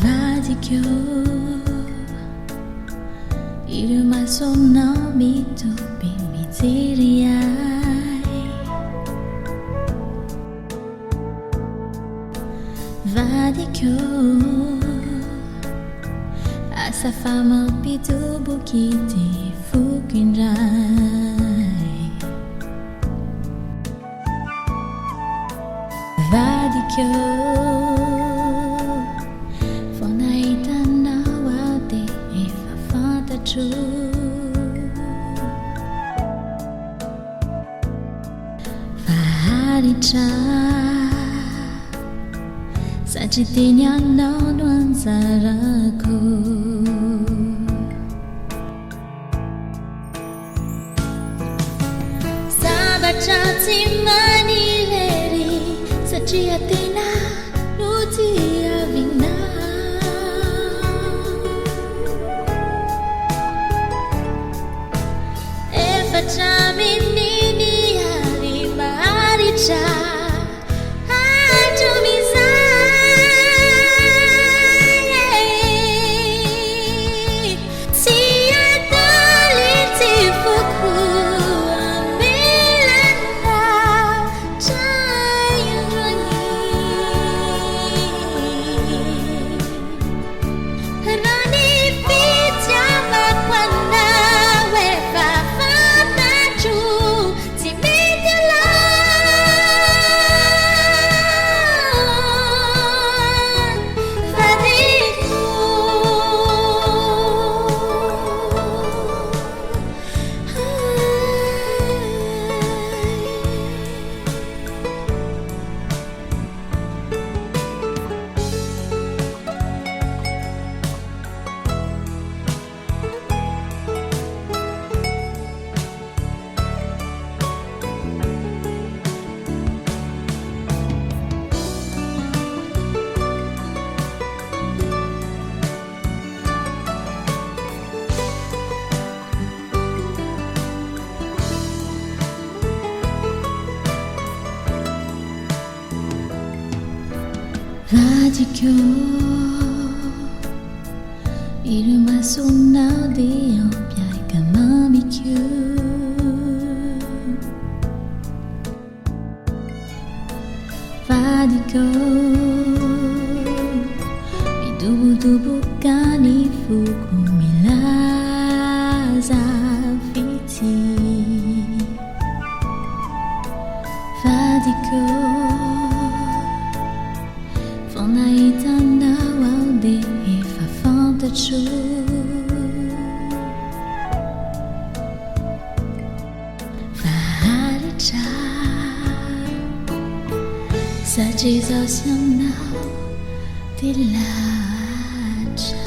Vadico Irma sono mito bimiziriai Vadico Asa fama pito bukiti fukinrai Vadico Faharicha Sajitinya non zaraku Sabacha timani leri Sajiatina nutia vina Jamini ni maricha atumiza sia daliti fuku amilana chayurani rani pijama kwana wefa Vadico Irma sono di oppia kamamiku Vadico Idubu kani fuku milaza fiti Vadico Fonaitana walde fa fantachu Faharicha Sajizasyam now Dilacha